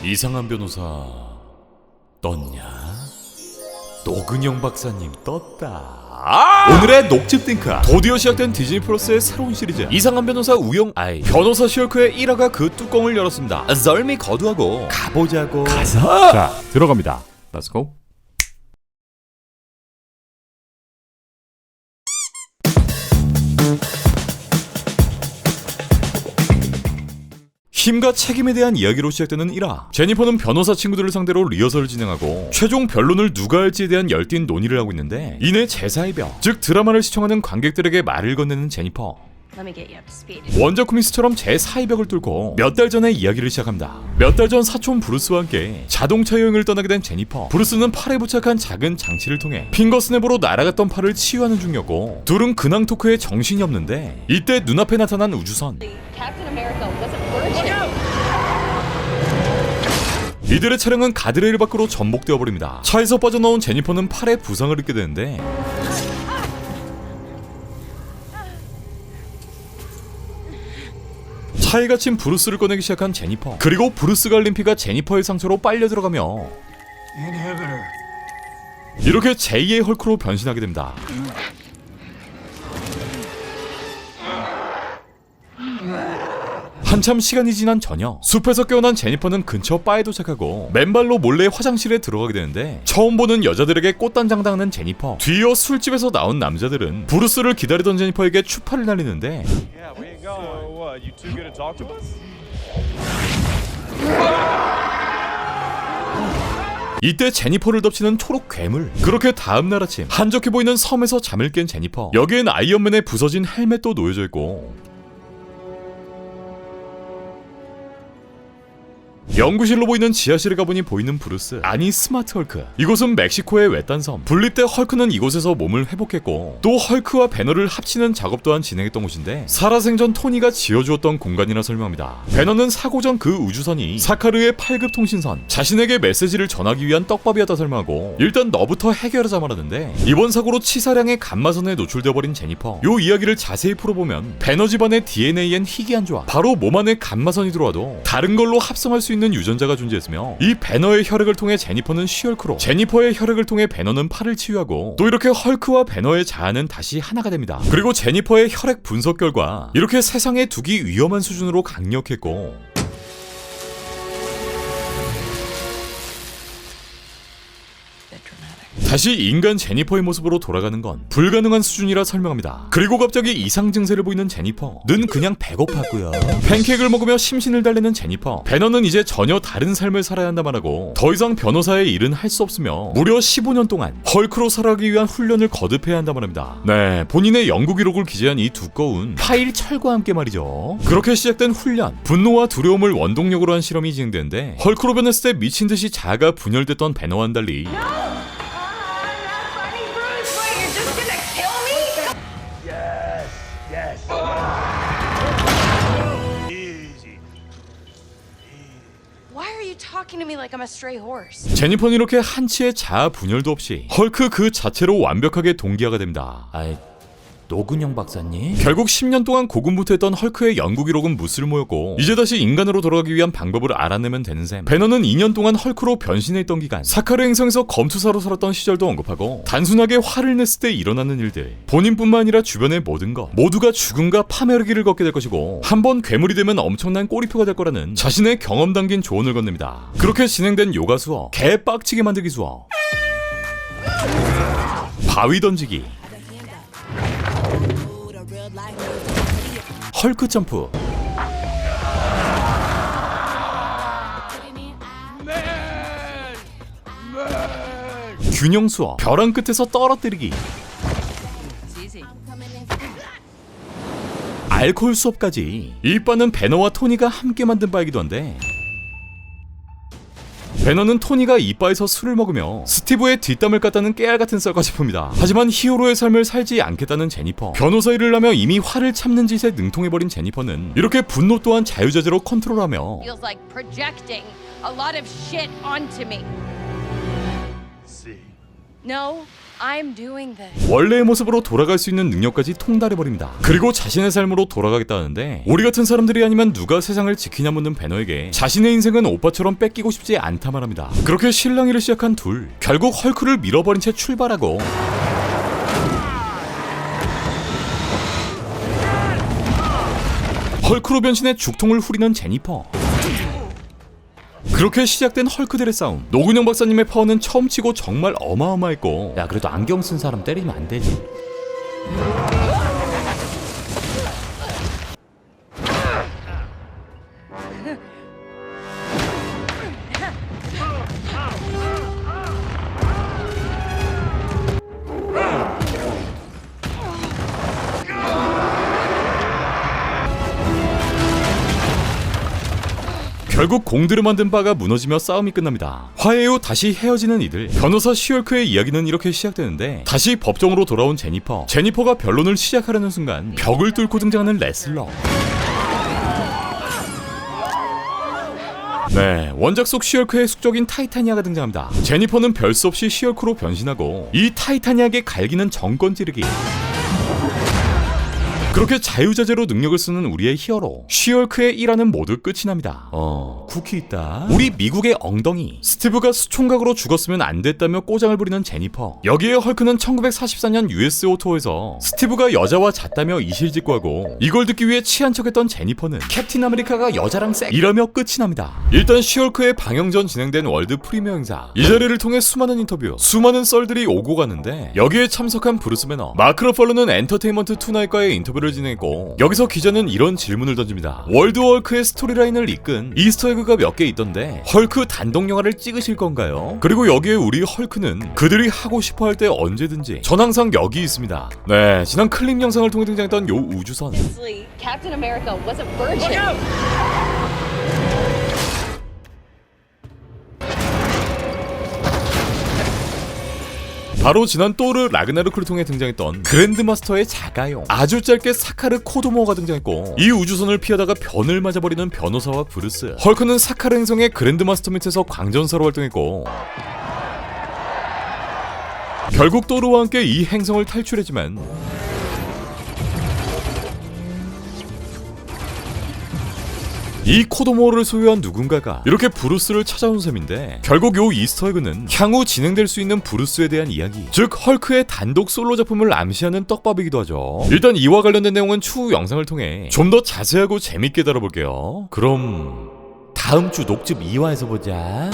이상한 변호사 떴냐? 노근영 박사님 떴다. 오늘의 녹즙 띵크, 드디어 시작된 디즈니 플러스의 새로운 시리즈 이상한 변호사 우영 아이 변호사 시얼크의 1화가 그 뚜껑을 열었습니다. 썰미 거두하고 가보자고. 가자. 자, 들어갑니다. Let's go. 힘과 책임에 대한 이야기로 시작되는 1화. 제니퍼는 변호사 친구들을 상대로 리허설을 진행하고 최종 변론을 누가 할지에 대한 열띤 논의를 하고 있는데, 이내 제사의 벽, 즉 드라마를 시청하는 관객들에게 말을 건네는 제니퍼. 원작 코믹스처럼 제4의 벽을 뚫고 몇 달 전에 이야기를 시작합니다. 몇 달 전 사촌 브루스와 함께 자동차 여행을 떠나게 된 제니퍼. 브루스는 팔에 부착한 작은 장치를 통해 핑거스냅으로 날아갔던 팔을 치유하는 중이었고, 둘은 근황 토크에 정신이 없는데 이때 눈앞에 나타난 우주선. 이들의 차량은 가드레일 밖으로 전복되어 버립니다. 차에서 빠져나온 제니퍼는 팔에 부상을 입게 되는데, 차에 갇힌 브루스를 꺼내기 시작한 제니퍼. 그리고 브루스 갈림피가 제니퍼의 상처로 빨려 들어가며 이렇게 제2의 헐크로 변신하게 됩니다. 한참 시간이 지난 저녁, 숲에서 깨어난 제니퍼는 근처 바에 도착하고 맨발로 몰래 화장실에 들어가게 되는데, 처음 보는 여자들에게 꽃단장 당하는 제니퍼. 뒤이어 술집에서 나온 남자들은 브루스를 기다리던 제니퍼에게 추파를 날리는데, 이때 제니퍼를 덮치는 초록 괴물. 그렇게 다음날 아침, 한적해 보이는 섬에서 잠을 깬 제니퍼. 여기엔 아이언맨의 부서진 헬멧도 놓여져 있고, 연구실로 보이는 지하실에 가보니 보이는 브루스, 아니 스마트 헐크. 이곳은 멕시코의 외딴 섬. 분립 때 헐크는 이곳에서 몸을 회복했고, 또 헐크와 배너를 합치는 작업 또한 진행했던 곳인데, 살아생전 토니가 지어주었던 공간이라 설명합니다. 배너는 사고 전 그 우주선이 사카르의 8급 통신선, 자신에게 메시지를 전하기 위한 떡밥이었다 설명하고, 일단 너부터 해결하자 말하는데, 이번 사고로 치사량의 감마선에 노출되어버린 제니퍼. 요 이야기를 자세히 풀어보면 배너 집안의 DNA엔 희귀한 조합, 바로 몸 안에 감마선이 들어와도 다른 걸로 합성할 수 있는 유전자가 존재했으며, 이 배너의 혈액을 통해 제니퍼는 쉬얼크로, 제니퍼의 혈액을 통해 배너는 팔을 치유하고, 또 이렇게 헐크와 배너의 자아는 다시 하나가 됩니다. 그리고 제니퍼의 혈액 분석 결과 이렇게 세상에 두기 위험한 수준으로 강력했고, 다시 인간 제니퍼의 모습으로 돌아가는 건 불가능한 수준이라 설명합니다. 그리고 갑자기 이상 증세를 보이는 제니퍼. 는 그냥 배고팠고요. 팬케이크를 먹으며 심신을 달래는 제니퍼. 배너는 이제 전혀 다른 삶을 살아야 한다만 하고, 더 이상 변호사의 일은 할 수 없으며 무려 15년 동안 헐크로 살아가기 위한 훈련을 거듭해야 한다만 합니다. 네, 본인의 연구 기록을 기재한 이 두꺼운 파일 철과 함께 말이죠. 그렇게 시작된 훈련, 분노와 두려움을 원동력으로 한 실험이 진행되는데, 헐크로 변했을 때 미친듯이 자아가 분열됐던 배너와는 달리 제니퍼는 이렇게 한치의 자아 분열도 없이 헐크 그 자체로 완벽하게 동기화가 됩니다. 노근영 박사님? 결국 10년 동안 고군분투했던 헐크의 연구 기록은 무쓸모였고, 이제 다시 인간으로 돌아가기 위한 방법을 알아내면 되는 셈. 배너는 2년 동안 헐크로 변신해 있던 기간, 사카르 행성에서 검투사로 살았던 시절도 언급하고, 단순하게 화를 냈을 때 일어나는 일들, 본인뿐만 아니라 주변의 모든 것 모두가 죽음과 파멸의 길을 걷게 될 것이고, 한번 괴물이 되면 엄청난 꼬리표가 될 거라는 자신의 경험 담긴 조언을 건넵니다. 그렇게 진행된 요가 수업, 개 빡치게 만들기 수업, 바위 던지기, 헐크 점프, 균형 수업, 벼랑 끝에서 떨어뜨리기, 알코올 수업까지. 이 바는 배너와 토니가 함께 만든 바이기도 한데, 배너는 토니가 이 바에서 술을 먹으며 스티브의 뒷담을 깠다는 깨알같은 썰까지품이다. 하지만 히어로의 삶을 살지 않겠다는 제니퍼. 변호사 일을 하며 이미 화를 참는 짓에 능통해버린 제니퍼는 이렇게 분노 또한 자유자재로 컨트롤하며 No? I'm doing this. 원래의 모습으로 돌아갈 수 있는 능력까지 통달해버립니다. 그리고 자신의 삶으로 돌아가겠다는데 우리 같은 사람들이 아니면 누가 세상을 지키냐 묻는 배너에게 자신의 인생은 오빠처럼 뺏기고 싶지 않다 말합니다. 그렇게 실랑이를 시작한 둘, 결국 헐크를 밀어버린 채 출발하고 헐크로 변신해 죽통을 후리는 제니퍼. 그렇게 시작된 헐크들의 싸움. 노근영 박사님의 파워는 처음 치고 정말 어마어마했고, 야, 그래도 안경 쓴 사람 때리면 안 되지. 결국 공들여 만든 바가 무너지며 싸움이 끝납니다. 화해 후 다시 헤어지는 이들. 변호사 시얼크의 이야기는 이렇게 시작되는데 다시 법정으로 돌아온 제니퍼가 변론을 시작하려는 순간 벽을 뚫고 등장하는 레슬러. 네, 원작 속 시얼크의 숙적인 타이타니아가 등장합니다. 제니퍼는 별 수 없이 시얼크로 변신하고 이 타이타니아에게 갈기는 정권 찌르기. 그렇게 자유자재로 능력을 쓰는 우리의 히어로 시얼크의 일화는 모두 끝이 납니다. 쿠키 있다. 우리 미국의 엉덩이. 스티브가 수총각으로 죽었으면 안 됐다며 꼬장을 부리는 제니퍼. 여기에 헐크는 1944년 US 오토에서 스티브가 여자와 잤다며 이실직고하고 이걸 듣기 위해 취한 척했던 제니퍼는 캡틴 아메리카가 여자랑 이러며 끝이 납니다. 일단 시얼크의 방영 전 진행된 월드 프리미어 행사. 이 자리를 통해 수많은 인터뷰, 수많은 썰들이 오고 가는데 여기에 참석한 브루스 배너, 마크 러팔로는 엔터테인먼트 투나잇과의 인터뷰를 진행했고 여기서 기자는 이런 질문을 던집니다. 월드 헐크의 스토리라인을 이끈 이스터에그가 몇 개 있던데 헐크 단독 영화를 찍으실 건가요? 그리고 여기에 우리 헐크는 그들이 하고 싶어 할 때 언제든지 전 항상 여기 있습니다. 네, 지난 클립 영상을 통해 등장했던 요 우주선. Captain America was a virgin. 바로 지난 또르 라그나르크를 통해 등장했던 그랜드마스터의 자가용. 아주 짧게 사카르 코도모가 등장했고 이 우주선을 피하다가 변을 맞아버리는 변호사와 브루스. 헐크는 사카르 행성의 그랜드마스터 밑에서 광전사로 활동했고 결국 또르와 함께 이 행성을 탈출했지만 이 코도모를 소유한 누군가가 이렇게 브루스를 찾아온 셈인데 결국 요 이스터에그는 향후 진행될 수 있는 브루스에 대한 이야기, 즉 헐크의 단독 솔로 작품을 암시하는 떡밥이기도 하죠. 일단 이와 관련된 내용은 추후 영상을 통해 좀 더 자세하고 재밌게 다뤄볼게요. 그럼 다음 주 녹즙 2화에서 보자.